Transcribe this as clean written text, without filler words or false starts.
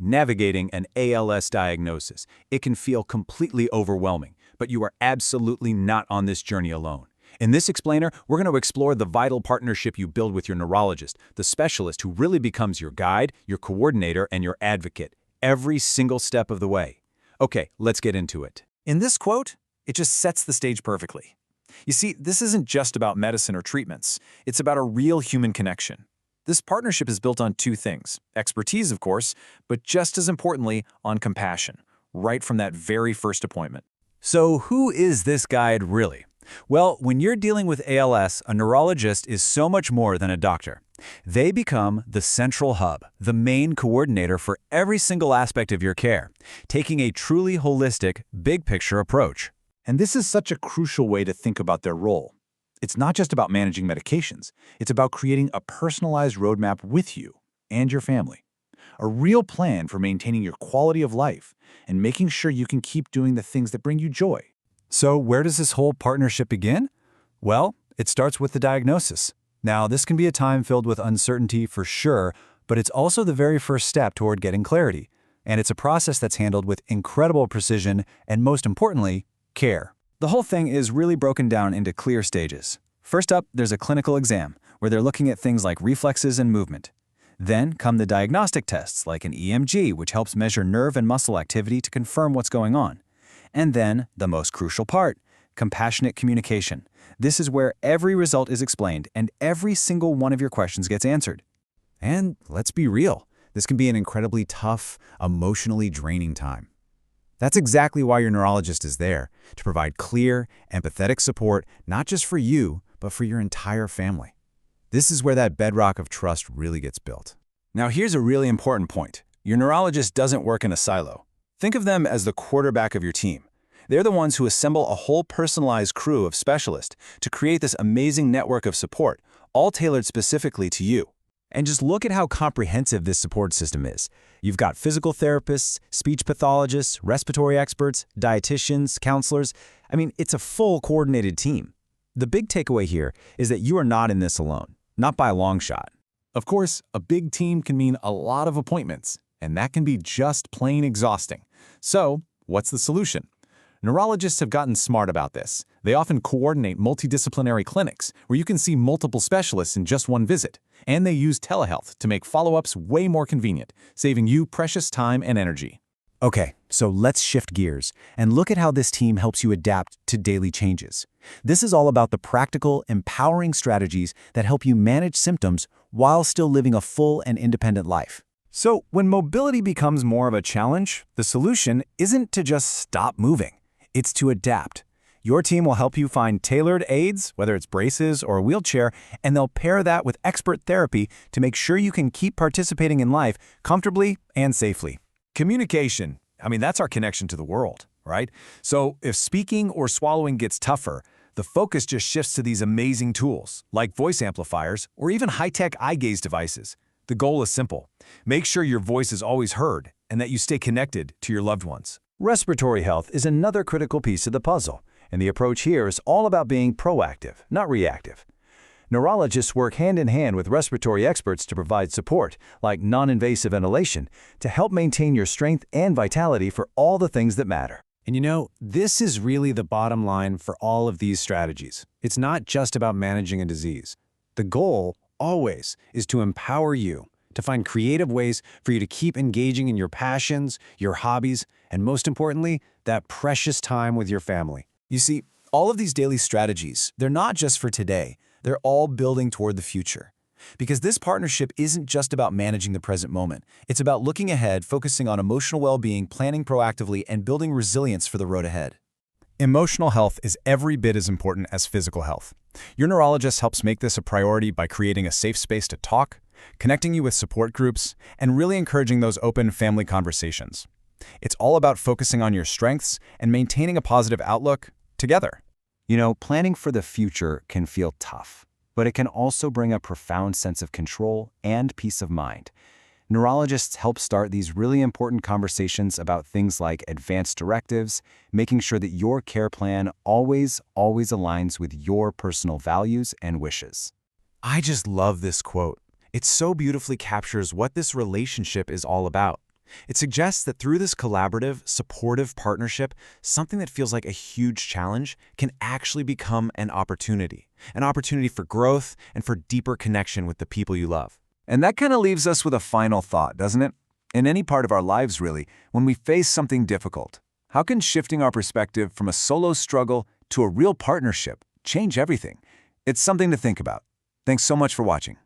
navigating an ALS diagnosis. It can feel completely overwhelming, but you are absolutely not on this journey alone. In this explainer, we're going to explore the vital partnership you build with your neurologist, the specialist who really becomes your guide, your coordinator, and your advocate, every single step of the way. Okay, let's get into it. In this quote, it just sets the stage perfectly. You see, this isn't just about medicine or treatments. It's about a real human connection. This partnership is built on two things: expertise, of course, but just as importantly, on compassion, right from that very first appointment. So who is this guide really? Well, when you're dealing with ALS, a neurologist is so much more than a doctor. They become the central hub, the main coordinator for every single aspect of your care, taking a truly holistic, big-picture approach. And this is such a crucial way to think about their role. It's not just about managing medications. It's about creating a personalized roadmap with you and your family. A real plan for maintaining your quality of life and making sure you can keep doing the things that bring you joy. So where does this whole partnership begin? Well, it starts with the diagnosis. Now, this can be a time filled with uncertainty for sure, but it's also the very first step toward getting clarity. And it's a process that's handled with incredible precision and, most importantly, care. The whole thing is really broken down into clear stages. First up, there's a clinical exam, where they're looking at things like reflexes and movement. Then come the diagnostic tests, like an EMG, which helps measure nerve and muscle activity to confirm what's going on. And then, the most crucial part, compassionate communication. This is where every result is explained and every single one of your questions gets answered. And let's be real, this can be an incredibly tough, emotionally draining time. That's exactly why your neurologist is there, to provide clear, empathetic support, not just for you, but for your entire family. This is where that bedrock of trust really gets built. Now here's a really important point. Your neurologist doesn't work in a silo. Think of them as the quarterback of your team. They're the ones who assemble a whole personalized crew of specialists to create this amazing network of support, all tailored specifically to you. And just look at how comprehensive this support system is. You've got physical therapists, speech pathologists, respiratory experts, dietitians, counselors. I mean, it's a full coordinated team. The big takeaway here is that you are not in this alone, not by a long shot. Of course, a big team can mean a lot of appointments, and that can be just plain exhausting. So, what's the solution? Neurologists have gotten smart about this. They often coordinate multidisciplinary clinics where you can see multiple specialists in just one visit. And they use telehealth to make follow-ups way more convenient, saving you precious time and energy. Okay, so let's shift gears and look at how this team helps you adapt to daily changes. This is all about the practical, empowering strategies that help you manage symptoms while still living a full and independent life. So when mobility becomes more of a challenge, the solution isn't to just stop moving. It's to adapt. Your team will help you find tailored aids, whether it's braces or a wheelchair, and they'll pair that with expert therapy to make sure you can keep participating in life comfortably and safely. Communication. I mean, that's our connection to the world, right? So if speaking or swallowing gets tougher, the focus just shifts to these amazing tools, like voice amplifiers or even high-tech eye gaze devices. The goal is simple. Make sure your voice is always heard and that you stay connected to your loved ones. Respiratory health is another critical piece of the puzzle, and the approach here is all about being proactive, not reactive. Neurologists work hand in hand with respiratory experts to provide support, like non-invasive ventilation, to help maintain your strength and vitality for all the things that matter. And you know, this is really the bottom line for all of these strategies. It's not just about managing a disease. The goal, always, is to empower you, to find creative ways for you to keep engaging in your passions, your hobbies, and most importantly, that precious time with your family. You see, all of these daily strategies, they're not just for today. They're all building toward the future. Because this partnership isn't just about managing the present moment. It's about looking ahead, focusing on emotional well-being, planning proactively, and building resilience for the road ahead. Emotional health is every bit as important as physical health. Your neurologist helps make this a priority by creating a safe space to talk, connecting you with support groups, and really encouraging those open family conversations. It's all about focusing on your strengths and maintaining a positive outlook together. You know, planning for the future can feel tough, but it can also bring a profound sense of control and peace of mind. Neurologists help start these really important conversations about things like advanced directives, making sure that your care plan always aligns with your personal values and wishes. I just love this quote. It so beautifully captures what this relationship is all about. It suggests that through this collaborative, supportive partnership, something that feels like a huge challenge can actually become an opportunity for growth and for deeper connection with the people you love. And that kind of leaves us with a final thought, doesn't it? In any part of our lives, really, when we face something difficult, how can shifting our perspective from a solo struggle to a real partnership change everything? It's something to think about. Thanks so much for watching.